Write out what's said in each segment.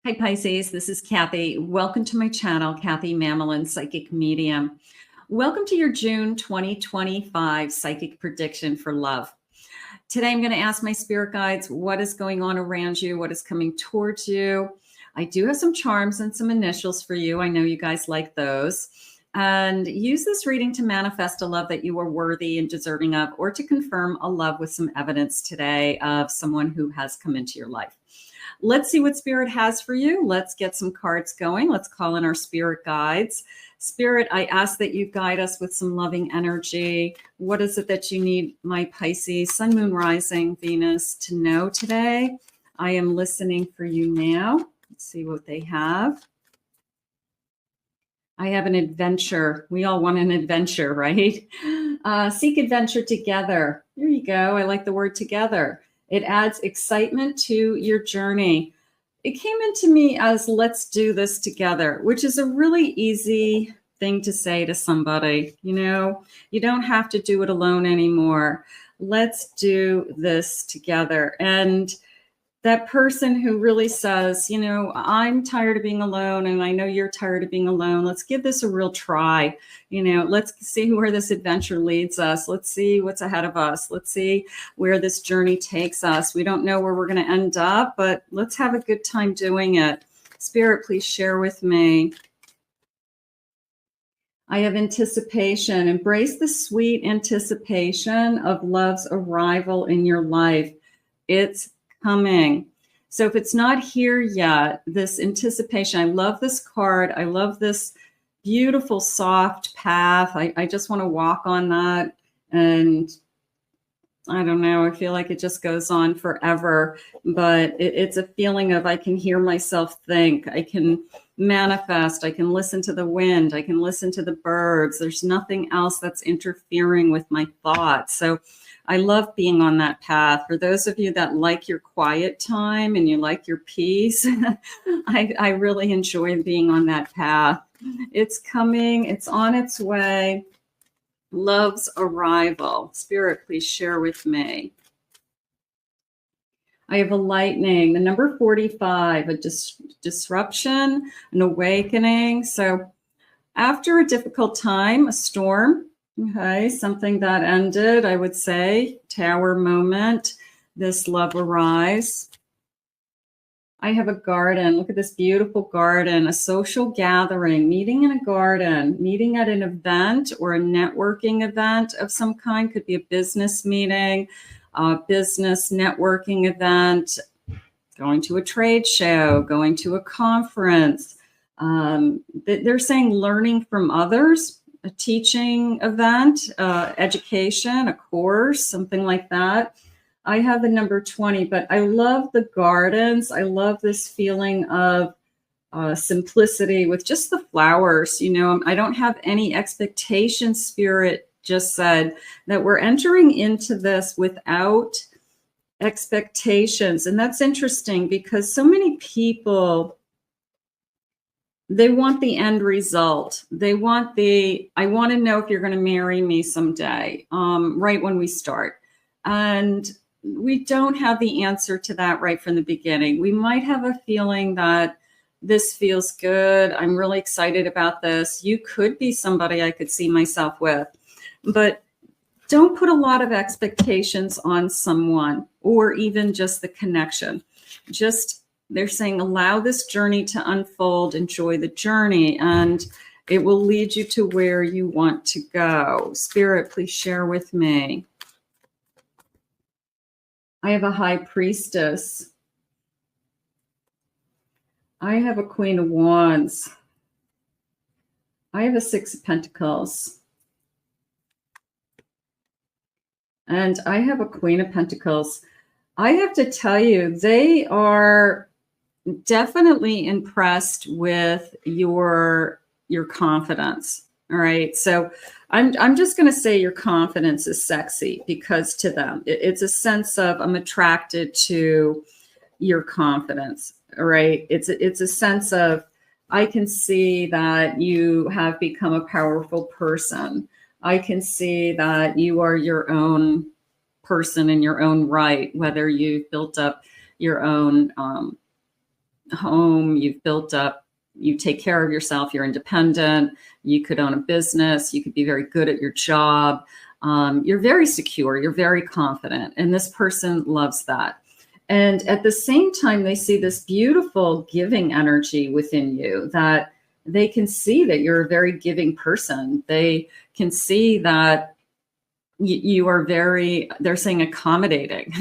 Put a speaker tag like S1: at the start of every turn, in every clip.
S1: Hi Pisces, this is Kathy. Welcome to my channel, Kathy Mamolen, Psychic Medium. Welcome to your June 2025 Psychic Prediction for Love. Today I'm going to ask my spirit guides what is going on around you, what is coming towards you. I do have some charms and some initials for you. I know you guys like those. And use this reading to manifest a love that you are worthy and deserving of, or to confirm a love with some evidence today of someone who has come into your life. Let's see what Spirit has for you. Let's get some cards going. Let's call in our spirit guides. Spirit, I ask that you guide us with some loving energy. What is it that you need, my Pisces, Sun, Moon, Rising, Venus, to know today? I am listening for you now. Let's see what they have. I have an adventure. We all want an adventure, right? Seek adventure together. There you go. I like the word together. It adds excitement to your journey. It came into me as let's do this together, which is a really easy thing to say to somebody. You know, you don't have to do it alone anymore. Let's do this together. And that person who really says, you know, I'm tired of being alone and I know you're tired of being alone. Let's give this a real try. You know, let's see where this adventure leads us. Let's see what's ahead of us. Let's see where this journey takes us. We don't know where we're going to end up, but let's have a good time doing it. Spirit, please share with me. I have anticipation. Embrace the sweet anticipation of love's arrival in your life. It's coming. So if it's not here yet, this anticipation, I love this card. I love this beautiful, soft path. I just want to walk on that. And I don't know, I feel like it just goes on forever, but it's a feeling of I can hear myself think, I can manifest, I can listen to the wind, I can listen to the birds. There's nothing else that's interfering with my thoughts. So I love being on that path. For those of you that like your quiet time and you like your peace, I really enjoy being on that path. It's coming, it's on its way. Love's arrival. Spirit, please share with me. I have a lightning, the number 45, a disruption, an awakening. So after a difficult time, a storm, okay, something that ended, I would say, tower moment, this love arise. I have a garden. Look at this beautiful garden, a social gathering, meeting in a garden, meeting at an event or a networking event of some kind. Could be a business meeting, a business networking event, going to a trade show, going to a conference. They're saying learning from others, a teaching event, education, a course, something like that. I have the number 20, but I love the gardens. I love this feeling of simplicity with just the flowers. You know, I don't have any expectation. Spirit just said that we're entering into this without expectations. And that's interesting because so many people, they want the end result. They want I want to know if you're going to marry me someday, right when we start. And we don't have the answer to that right from the beginning. We might have a feeling that this feels good. I'm really excited about this. You could be somebody I could see myself with, but don't put a lot of expectations on someone or even just the connection. Just, they're saying, allow this journey to unfold, enjoy the journey, and it will lead you to where you want to go. Spirit, please share with me. I have a high priestess. I have a queen of wands. I have a 6 of pentacles. And I have a queen of pentacles. I have to tell you, they are definitely impressed with your confidence. All right. So I'm just going to say your confidence is sexy because to them, it's a sense of I'm attracted to your confidence. All right. It's a sense of I can see that you have become a powerful person. I can see that you are your own person in your own right, whether you've built up your own home, you've built up, you take care of yourself, you're independent, you could own a business, you could be very good at your job. You're very secure, you're very confident, and this person loves that. And at the same time, they see this beautiful giving energy within you, that they can see that you're a very giving person. They can see that you are very, they're saying accommodating.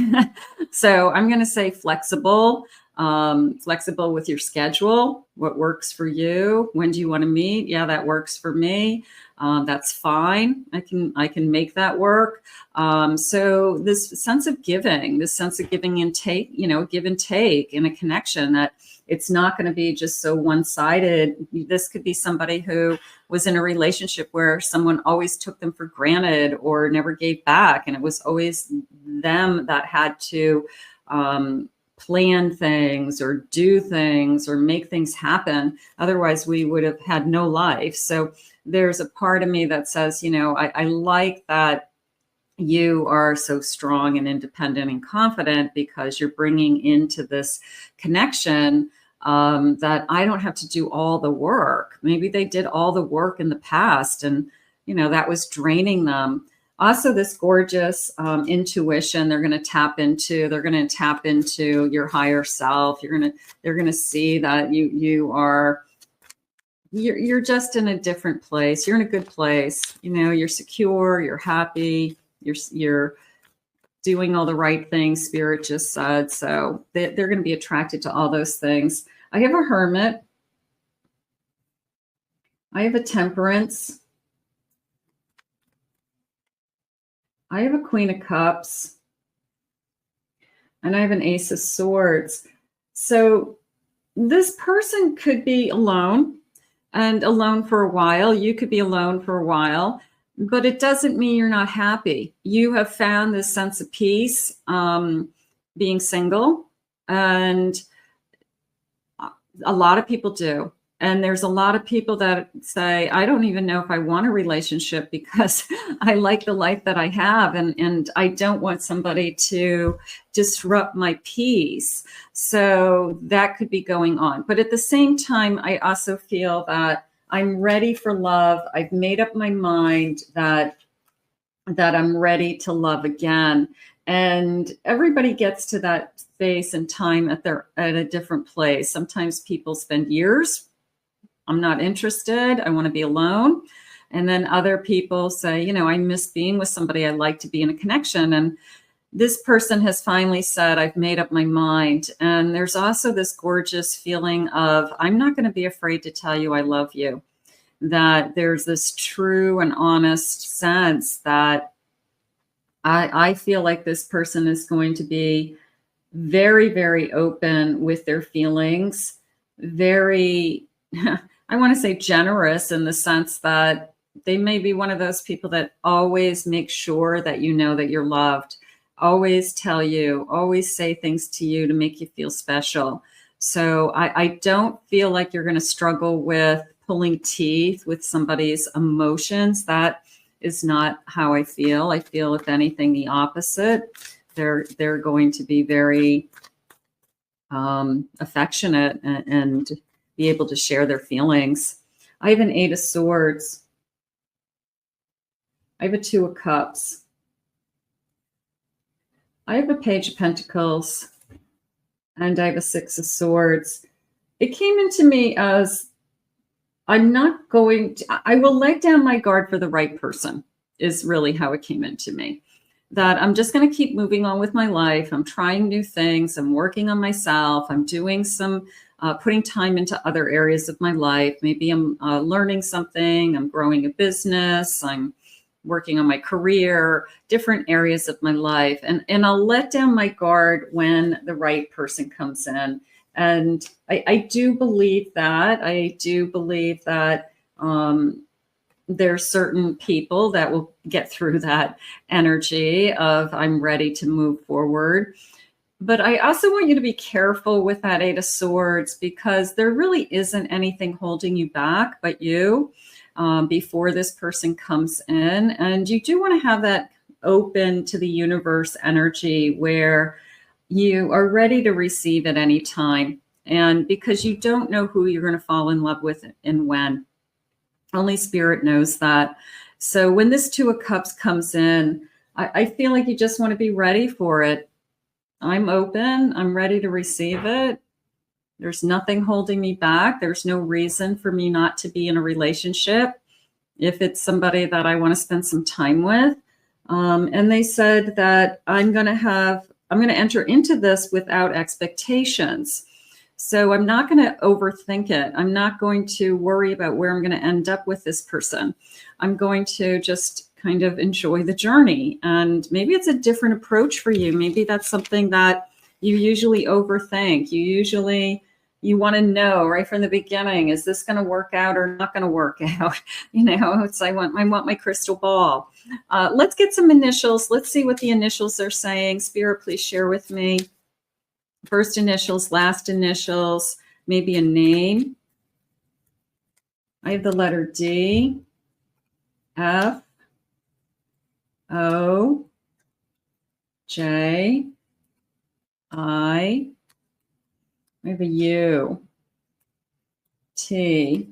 S1: So I'm going to say flexible, flexible with your schedule. What works for you? When do you want to meet? Yeah, that works for me. That's fine. I can make that work. So this sense of giving and take, give and take in a connection, that it's not going to be just so one-sided. This could be somebody who was in a relationship where someone always took them for granted or never gave back. And it was always them that had to plan things or do things or make things happen. Otherwise, we would have had no life. So there's a part of me that says, I like that you are so strong and independent and confident, because you're bringing into this connection that I don't have to do all the work. Maybe they did all the work in the past, and that was draining them. Also, this gorgeous intuition they're going to tap into. They're going to tap into your higher self. They're going to see that you're just in a different place. You're in a good place. You're secure. You're happy. You're doing all the right things, Spirit just said. So they're going to be attracted to all those things. I have a Hermit. I have a Temperance. I have a Queen of Cups. And I have an Ace of Swords. So this person could be alone, and alone for a while. You could be alone for a while. But it doesn't mean you're not happy. You have found this sense of peace being single, and a lot of people do. And there's a lot of people that say, I don't even know if I want a relationship because I like the life that I have, and I don't want somebody to disrupt my peace. So that could be going on. But at the same time, I also feel that I'm ready for love. I've made up my mind that I'm ready to love again. And everybody gets to that space and time at a different place. Sometimes people spend years. I'm not interested. I want to be alone. And then other people say, I miss being with somebody. I like to be in a connection. And this person has finally said, I've made up my mind. And there's also this gorgeous feeling of, I'm not going to be afraid to tell you I love you. That there's this true and honest sense that I feel like this person is going to be very, very open with their feelings. Very, I want to say generous, in the sense that they may be one of those people that always make sure that that you're loved. Always tell you, always say things to you to make you feel special. So I don't feel like you're going to struggle with pulling teeth with somebody's emotions. That is not how I feel. I feel, if anything, the opposite. They're going to be very affectionate and be able to share their feelings. I have an Eight of Swords. I have a Two of Cups. I have a Page of Pentacles. And I have a Six of Swords. It came into me as, I will let down my guard for the right person, is really how it came into me. That I'm just going to keep moving on with my life. I'm trying new things. I'm working on myself. I'm doing some, putting time into other areas of my life. Maybe I'm learning something. I'm growing a business. I'm working on my career, different areas of my life. And I'll let down my guard when the right person comes in. And I do believe that. There are certain people that will get through that energy of, I'm ready to move forward. But I also want you to be careful with that Eight of Swords, because there really isn't anything holding you back but you before this person comes in. And you do want to have that open to the universe energy where you are ready to receive at any time. And because you don't know who you're going to fall in love with and when. Only Spirit knows that. So when this Two of Cups comes in, I feel like you just want to be ready for it. I'm open. I'm ready to receive it. There's nothing holding me back. There's no reason for me not to be in a relationship if it's somebody that I want to spend some time with. And they said that I'm going to enter into this without expectations. So I'm not going to overthink it. I'm not going to worry about where I'm going to end up with this person. I'm going to just kind of enjoy the journey. And maybe it's a different approach for you. Maybe that's something that you usually overthink. You want to know right from the beginning, is this going to work out or not going to work out? I want my crystal ball. Let's get some initials. Let's see what the initials are saying. Spirit, please share with me. First initials, last initials, maybe a name. I have the letter D, F, O, J, I have a U, T.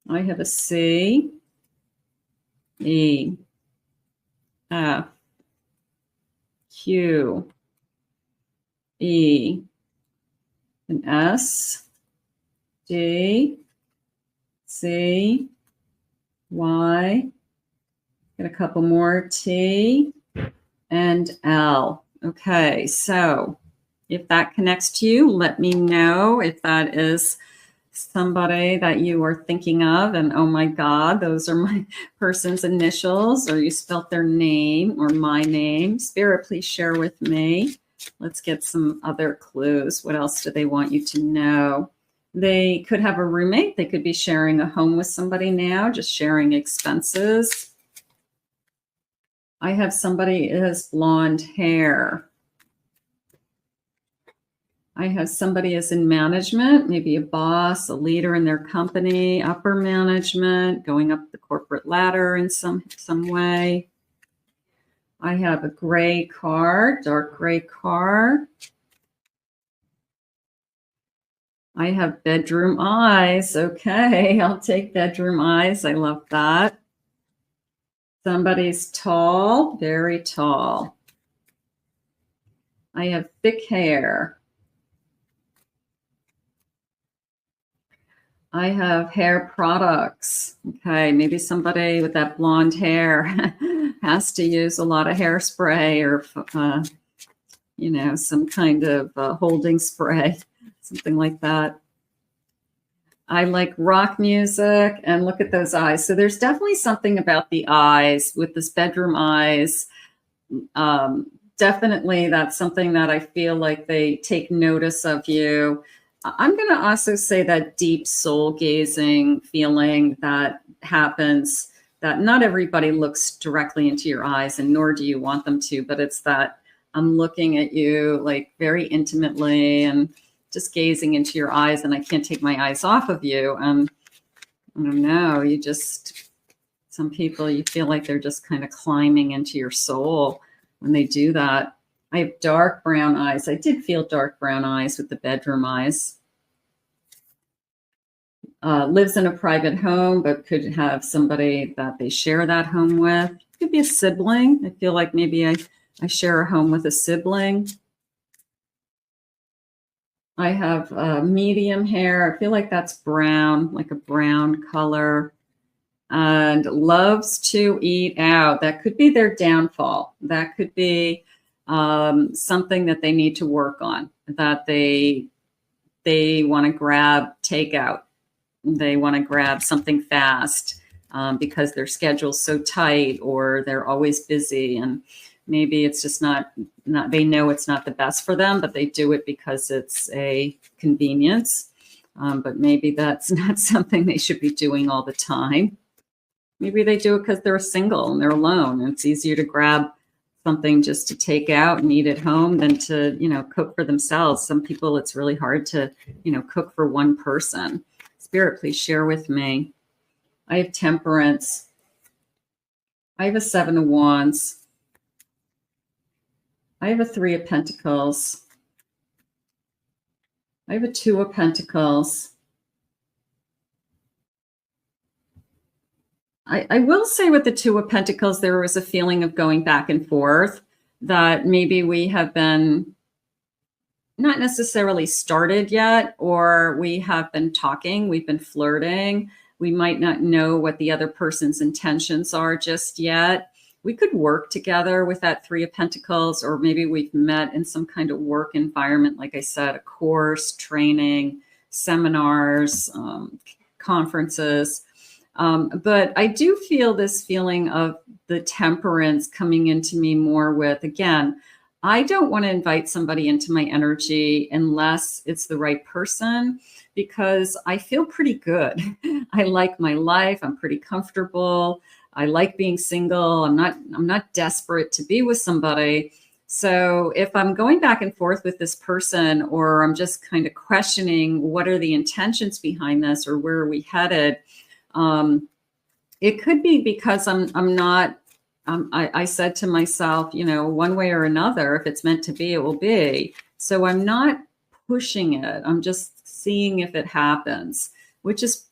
S1: I have a C, E, F, Q, E, an S, D, C, Y, get a couple more, T, and L. Okay, so if that connects to you, let me know if that is somebody that you are thinking of and, oh my God, those are my person's initials, or you spelt their name or my name. Spirit, please share with me. Let's get some other clues. What else do they want you to know? They could have a roommate. They could be sharing a home with somebody now, just sharing expenses. I have somebody who has blonde hair. I have somebody as in management, maybe a boss, a leader in their company, upper management, going up the corporate ladder in some way. I have a gray car, dark gray car. I have bedroom eyes. Okay, I'll take bedroom eyes. I love that. Somebody's tall, very tall. I have thick hair. I have hair products. Okay, maybe somebody with that blonde hair has to use a lot of hairspray or, some kind of holding spray, something like that. I like rock music, and look at those eyes. So there's definitely something about the eyes with this bedroom eyes. Definitely that's something that I feel like they take notice of you. I'm going to also say that deep soul gazing feeling that happens, that not everybody looks directly into your eyes, and nor do you want them to, but it's that I'm looking at you like very intimately and just gazing into your eyes, and I can't take my eyes off of you. I don't know, some people, you feel like they're just kind of climbing into your soul when they do that. I have dark brown eyes. I did feel dark brown eyes with the bedroom eyes. Lives in a private home, but could have somebody that they share that home with. Could be a sibling. I feel like maybe I share a home with a sibling. I have medium hair. I feel like that's brown, like a brown color. And loves to eat out. That could be their downfall. That could be something that they need to work on, that they want to grab takeout. They want to grab something fast because their schedule's so tight, or they're always busy, and maybe it's just not they know it's not the best for them, but they do it because it's a convenience. But maybe that's not something they should be doing all the time. Maybe they do it because they're single and they're alone, and it's easier to grab something just to take out and eat at home than to, cook for themselves. Some people, it's really hard to, cook for one person. Spirit, please share with me. I have Temperance. I have a 7 of Wands. I have a 3 of Pentacles. I have a Two of Pentacles. I will say with the Two of Pentacles, there was a feeling of going back and forth, that maybe we have been not necessarily started yet, or we have been talking, we've been flirting. We might not know what the other person's intentions are just yet. We could work together with that Three of Pentacles, or maybe we've met in some kind of work environment, like I said, a course, training, seminars, conferences. But I do feel this feeling of the Temperance coming into me more with, again, I don't want to invite somebody into my energy unless it's the right person, because I feel pretty good. I like my life. I'm pretty comfortable. I like being single. I'm not desperate to be with somebody. So if I'm going back and forth with this person, or I'm just kind of questioning what are the intentions behind this, or where are we headed, it could be because I'm not. I said to myself, you know, one way or another, if it's meant to be, it will be. So I'm not pushing it. I'm just seeing if it happens, which is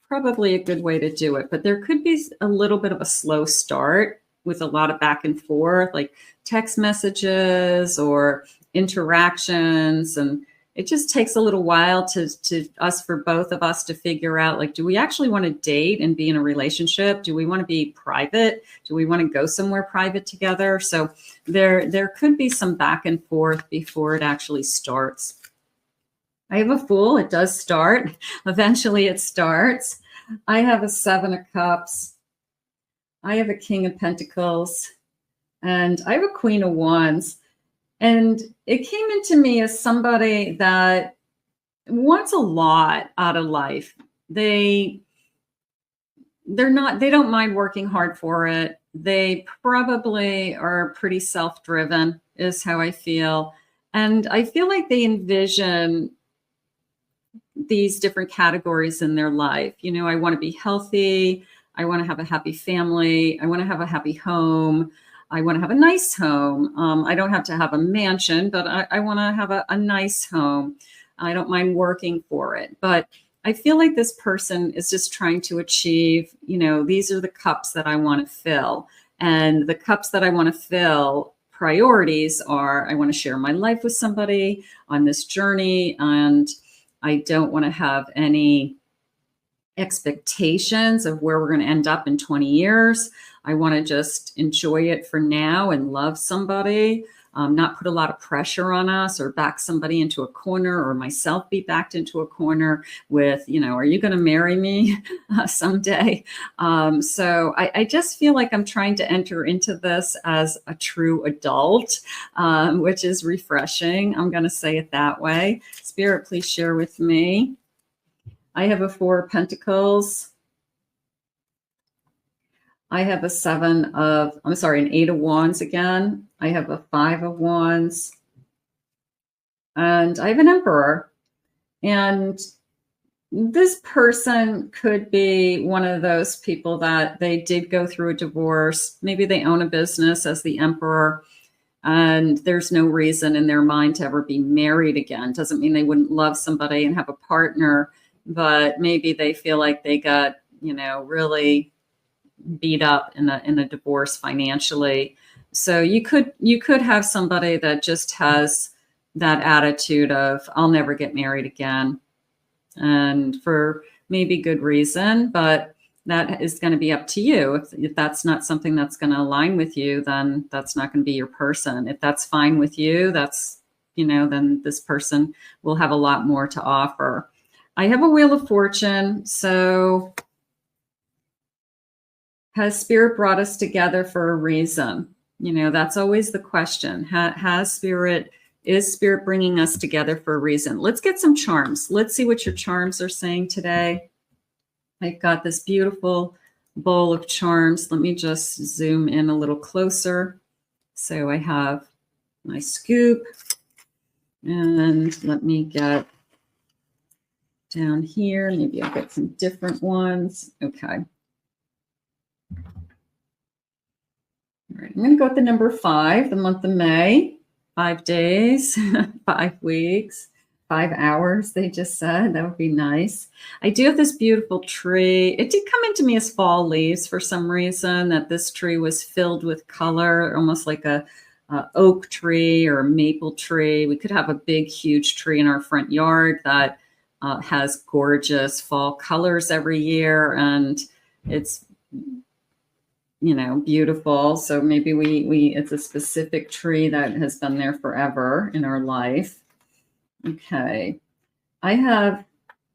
S1: probably a good way to do it. But there could be a little bit of a slow start with a lot of back and forth, like text messages or interactions. And it just takes a little while for both of us to figure out, like, do we actually want to date and be in a relationship? Do we want to be private? Do we want to go somewhere private together? So there could be some back and forth before it actually starts. I have a Fool. It does start. Eventually it starts. I have a Seven of Cups. I have a King of Pentacles. And I have a Queen of Wands. And it came into me as somebody that wants a lot out of life. They don't mind working hard for it. They probably are pretty self-driven, is how I feel. And I feel like they envision these different categories in their life. You know, I want to be healthy. I want to have a happy family. I want to have a happy home. I want to have a nice home. I don't have to have a mansion, but I want to have a nice home. I don't mind working for it. But I feel like this person is just trying to achieve, you know, these are the cups that I want to fill. And the cups that I want to fill, priorities are, I want to share my life with somebody on this journey. And I don't want to have any expectations of where we're going to end up in 20 years. I want to just enjoy it for now and love somebody, not put a lot of pressure on us or back somebody into a corner, or myself be backed into a corner with, you know, are you going to marry me someday? So I just feel like I'm trying to enter into this as a true adult, which is refreshing. I'm going to say it that way. Spirit, please share with me. I have a Four of Pentacles. I have a an Eight of Wands again. I have a Five of Wands. And I have an Emperor. And this person could be one of those people that they did go through a divorce. Maybe they own a business as the Emperor, and there's no reason in their mind to ever be married again. Doesn't mean they wouldn't love somebody and have a partner, but maybe they feel like they got, you know, really beat up in a divorce financially. So you could have somebody that just has that attitude of, I'll never get married again. And for maybe good reason, but that is going to be up to you. If that's not something that's going to align with you, then that's not going to be your person. If that's fine with you, that's, you know, then this person will have a lot more to offer. I have a Wheel of Fortune. So has Spirit brought us together for a reason? You know, that's always the question. Is Spirit bringing us together for a reason? Let's get some charms. Let's see what your charms are saying today. I've got this beautiful bowl of charms. Let me just zoom in a little closer. So I have my scoop, and let me get down here. Maybe I'll get some different ones. Okay. All right, I'm going to go with the number 5, the month of May. 5 days, 5 weeks. 5 hours, they just said. That would be nice. I do have this beautiful tree. It did come into me as fall leaves for some reason, that this tree was filled with color, almost like a oak tree or a maple tree. We could have a big, huge tree in our front yard that has gorgeous fall colors every year, and it's, you know, beautiful. So maybe we it's a specific tree that has been there forever in our life. Okay. I have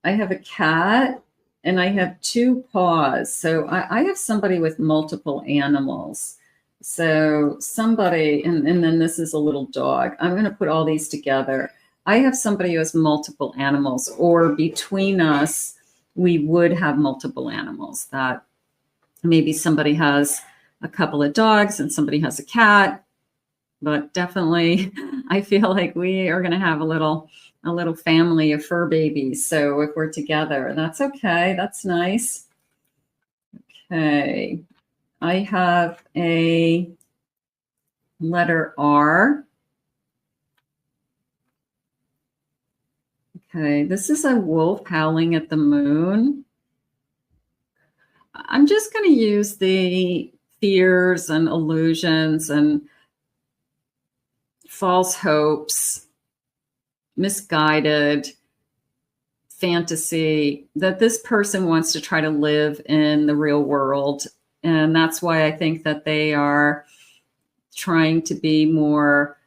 S1: a cat and I have 2 paws. So I have somebody with multiple animals. So somebody, and then this is a little dog. I'm going to put all these together. I have somebody who has multiple animals, or between us, we would have multiple animals. That maybe somebody has a couple of dogs and somebody has a cat, but definitely I feel like we are going to have a little family of fur babies. So if we're together, that's okay. That's nice. Okay. I have a letter R. Okay. This is a wolf howling at the moon. I'm just going to use the fears and illusions and false hopes, misguided fantasy that this person wants to try to live in the real world. And that's why I think that they are trying to be more,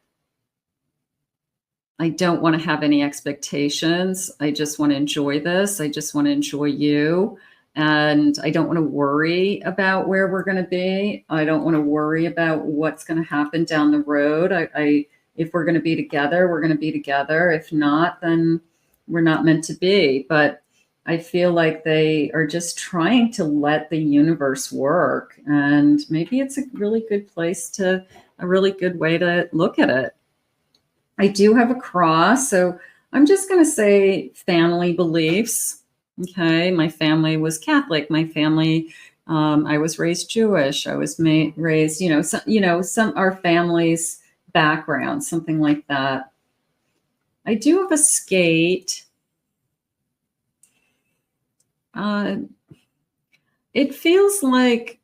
S1: I don't want to have any expectations. I just want to enjoy this. I just want to enjoy you. And I don't want to worry about where we're going to be. I don't want to worry about what's going to happen down the road. If we're going to be together, we're going to be together. If not, then we're not meant to be. But I feel like they are just trying to let the universe work. And maybe it's a really good a really good way to look at it. I do have a cross. So I'm just going to say family beliefs. Okay. My family was Catholic. My family, I was raised Jewish. I was raised, our family's background, something like that. I do have a skate. It feels like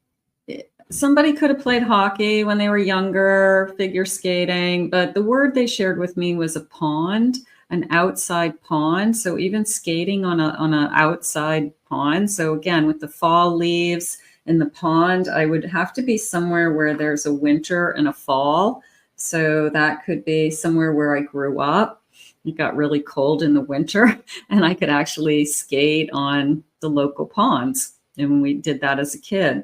S1: somebody could have played hockey when they were younger, figure skating, but the word they shared with me was a pond, an outside pond. So even skating on an outside pond. So again, with the fall leaves in the pond, I would have to be somewhere where there's a winter and a fall. So that could be somewhere where I grew up. It got really cold in the winter and I could actually skate on the local ponds. And we did that as a kid.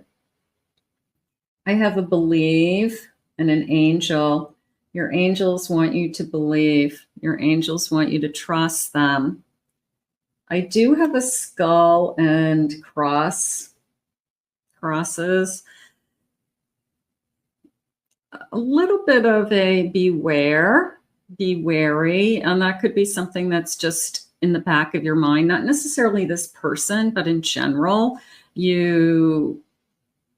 S1: I have a believe and an angel. Your angels want you to believe. Your angels want you to trust them. I do have a skull and crosses. A little bit of a beware, be wary. And that could be something that's just in the back of your mind, not necessarily this person, but in general, you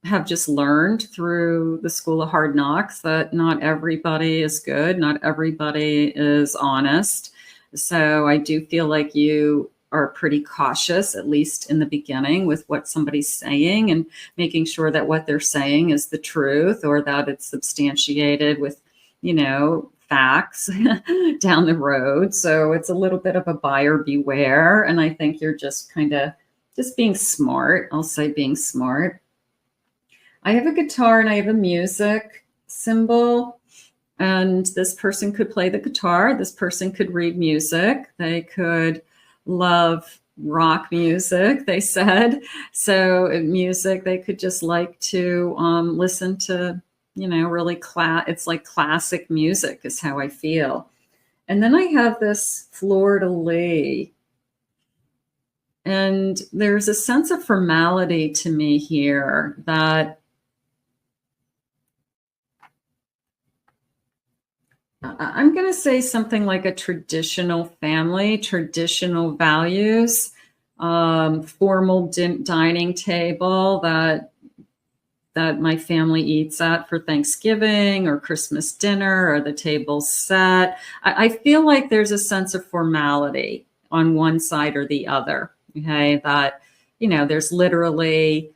S1: have just learned through the school of hard knocks that not everybody is good. Not everybody is honest. So I do feel like you are pretty cautious, at least in the beginning, with what somebody's saying and making sure that what they're saying is the truth or that it's substantiated with, facts down the road. So it's a little bit of a buyer beware. And I think you're just kind of just being smart. I'll say being smart. I have a guitar and I have a music symbol, and this person could play the guitar. This person could read music. They could love rock music, they said. So music, they could just like to listen to, really it's like classic music is how I feel. And then I have this fleur-de-lis. And there's a sense of formality to me here that I'm going to say something like a traditional family, traditional values, formal dining table that that my family eats at for Thanksgiving or Christmas dinner, or the table's set. I feel like there's a sense of formality on one side or the other. Okay, that, you know, there's literally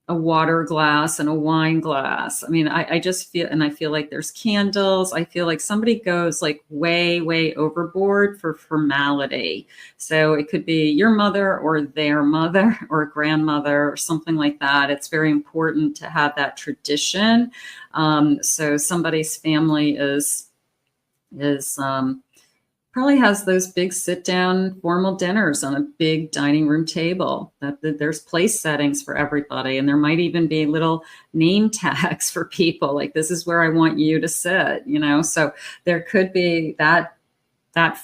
S1: a water glass and a wine glass. I mean, I just feel, and I feel like there's candles. I feel like somebody goes like way, way overboard for formality. So it could be your mother or their mother or grandmother or something like that. It's very important to have that tradition. So somebody's family is probably has those big sit down formal dinners on a big dining room table, that there's place settings for everybody. And there might even be little name tags for people, like, this is where I want you to sit, you know? So there could be that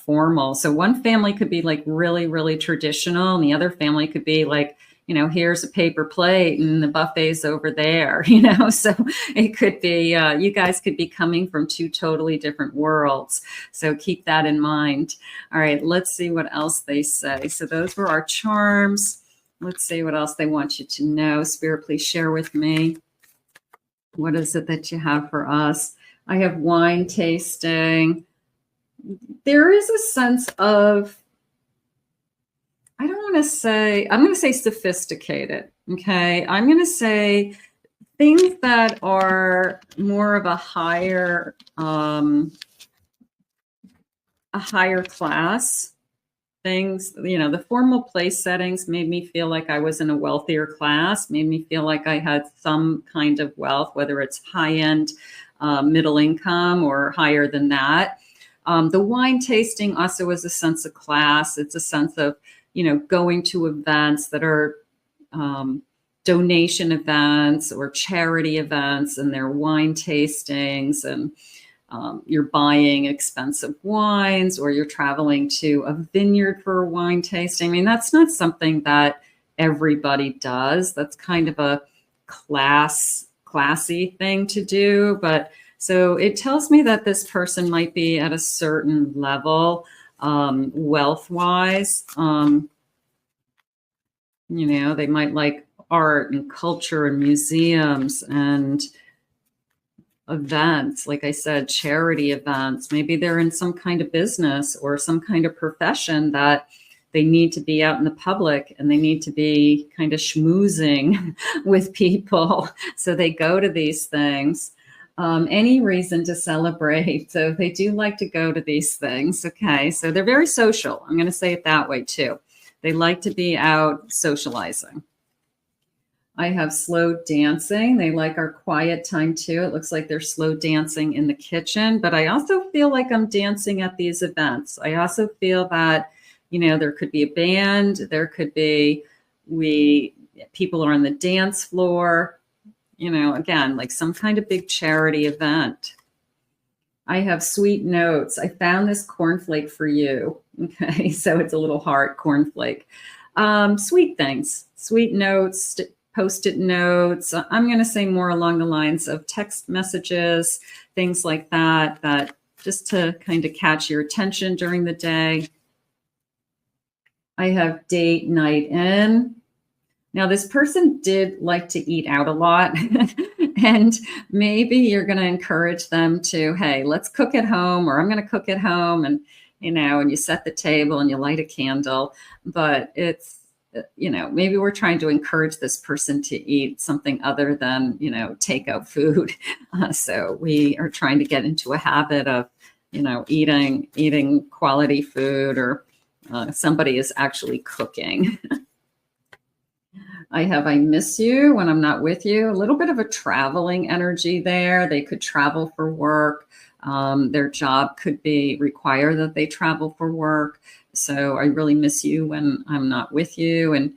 S1: formal. So one family could be like really, really traditional, and the other family could be like, you know, here's a paper plate and the buffet's over there, you know? So it could be, you guys could be coming from two totally different worlds. So keep that in mind. All right, let's see what else they say. So those were our charms. Let's see what else they want you to know. Spirit, please share with me. What is it that you have for us? I have wine tasting. There is a sense of, I don't want to say, I'm going to say sophisticated. Okay. I'm going to say things that are more of a higher class things. You know, the formal place settings made me feel like I was in a wealthier class, made me feel like I had some kind of wealth, whether it's high-end, middle income, or higher than that. The wine tasting also is a sense of class. It's a sense of, you know, going to events that are donation events or charity events, and they're wine tastings, and you're buying expensive wines, or you're traveling to a vineyard for a wine tasting. I mean, that's not something that everybody does. That's kind of a classy thing to do. But so it tells me that this person might be at a certain level, wealth-wise. You know, they might like art and culture and museums and events. Like I said, charity events. Maybe they're in some kind of business or some kind of profession that they need to be out in the public, and they need to be kind of schmoozing with people. So they go to these things. Any reason to celebrate. So they do like to go to these things. Okay. So they're very social. I'm going to say it that way too. They like to be out socializing. I have slow dancing. They like our quiet time too. It looks like they're slow dancing in the kitchen, but I also feel like I'm dancing at these events. I also feel that, you know, there could be a band, there could be, people are on the dance floor, you know, again, like some kind of big charity event. I have sweet notes. I found this cornflake for you. Okay, so it's a little heart cornflake. Sweet things, sweet notes, Post-it notes. I'm going to say more along the lines of text messages, things like that, that just to kind of catch your attention during the day. I have date night in. Now, this person did like to eat out a lot, and maybe you're going to encourage them to, hey, let's cook at home, or I'm going to cook at home, and, you know, and you set the table and you light a candle, but it's, you know, maybe we're trying to encourage this person to eat something other than, you know, takeout food. So we are trying to get into a habit of, you know, eating quality food, or somebody is actually cooking. I miss you when I'm not with you. A little bit of a traveling energy there. They could travel for work. Their job could require that they travel for work. So I really miss you when I'm not with you. And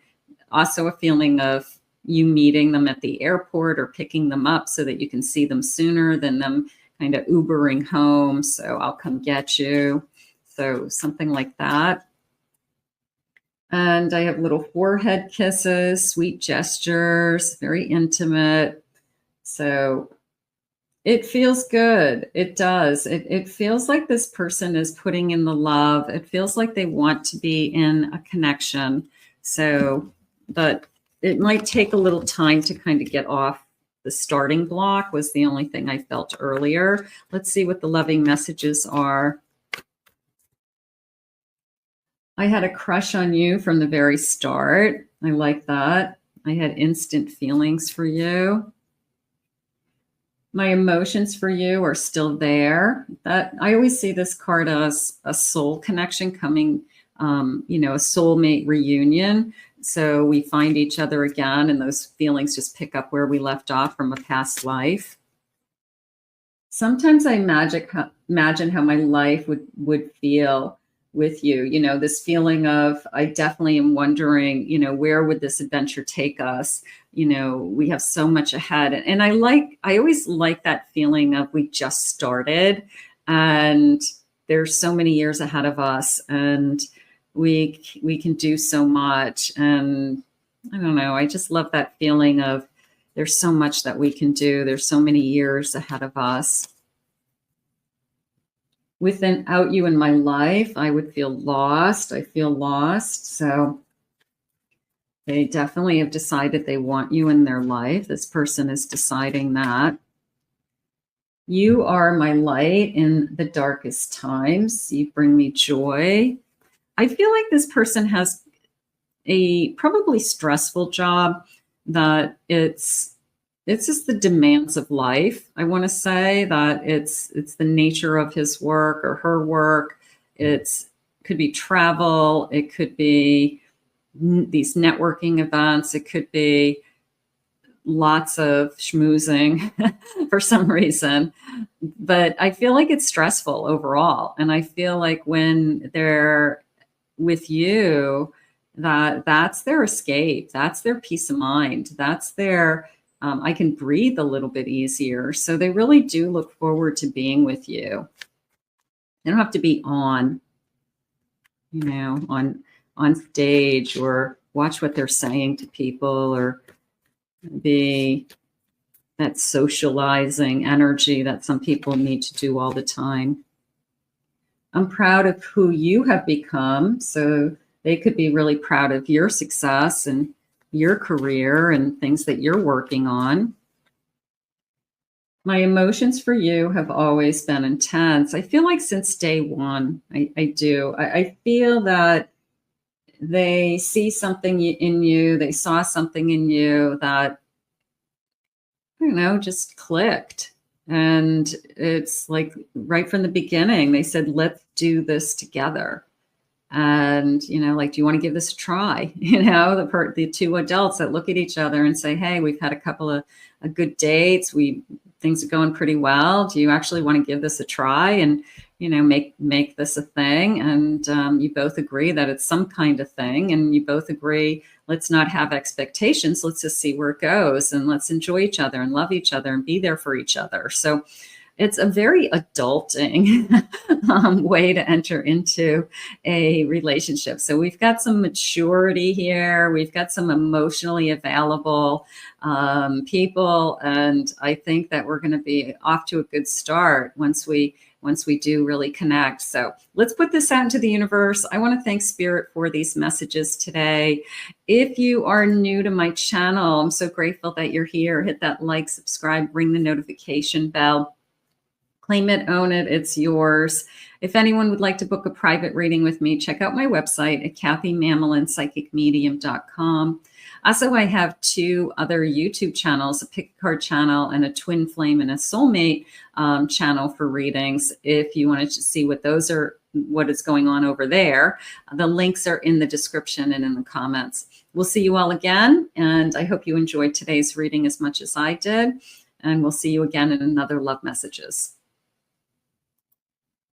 S1: also a feeling of you meeting them at the airport or picking them up so that you can see them sooner than them kind of Ubering home. So I'll come get you. So something like that. And I have little forehead kisses, sweet gestures, very intimate. So it feels good. It does. It feels like this person is putting in the love. It feels like they want to be in a connection. So, but it might take a little time to kind of get off the starting block, was the only thing I felt earlier. Let's see what the loving messages are. I had a crush on you from the very start. I like that. I had instant feelings for you. My emotions for you are still there. That I always see this card as a soul connection coming, you know, a soulmate reunion. So we find each other again, and those feelings just pick up where we left off from a past life. Sometimes I imagine how my life would feel with you. You know, this feeling of, I definitely am wondering, you know, where would this adventure take us? You know, we have so much ahead. And I always like that feeling of we just started and there's so many years ahead of us, and we can do so much. And I don't know, I just love that feeling of there's so much that we can do. There's so many years ahead of us. Without you in my life, I would feel lost. I feel lost. So they definitely have decided they want you in their life. This person is deciding that. You are my light in the darkest times. You bring me joy. I feel like this person has a probably stressful job, that it's just the demands of life. I want to say that it's the nature of his work or her work. Could be travel. It could be these networking events. It could be lots of schmoozing for some reason. But I feel like it's stressful overall. And I feel like when they're with you, that's their escape. That's their peace of mind. That's their, I can breathe a little bit easier. So they really do look forward to being with you. They don't have to be on, you know, on stage or watch what they're saying to people or be that socializing energy that some people need to do all the time. I'm proud of who you have become. So they could be really proud of your success and your career and things that you're working on. My emotions for you have always been intense. I feel like since day one, I do. I feel that they see something in you. They saw something in you that, I don't know, just clicked. And it's like right from the beginning, they said, let's do this together. And, you know, like, do you want to give this a try? You know, the two adults that look at each other and say, hey, we've had a couple of good dates. Things are going pretty well. Do you actually want to give this a try and, you know, make this a thing? And you both agree that it's some kind of thing. And you both agree, let's not have expectations. Let's just see where it goes, and let's enjoy each other and love each other and be there for each other. So it's a very adulting way to enter into a relationship. So we've got some maturity here. We've got some emotionally available people. And I think that we're going to be off to a good start once we do really connect. So let's put this out into the universe. I want to thank Spirit for these messages today. If you are new to my channel, I'm so grateful that you're here. Hit that like, subscribe, ring the notification bell. Claim it, own it, it's yours. If anyone would like to book a private reading with me, check out my website at KathyMamolenPsychicMedium.com. Also, I have 2 other YouTube channels, a pick a card channel and a twin flame and a soulmate channel for readings. If you wanted to see what is going on over there, the links are in the description and in the comments. We'll see you all again, and I hope you enjoyed today's reading as much as I did. And we'll see you again in another Love Messages.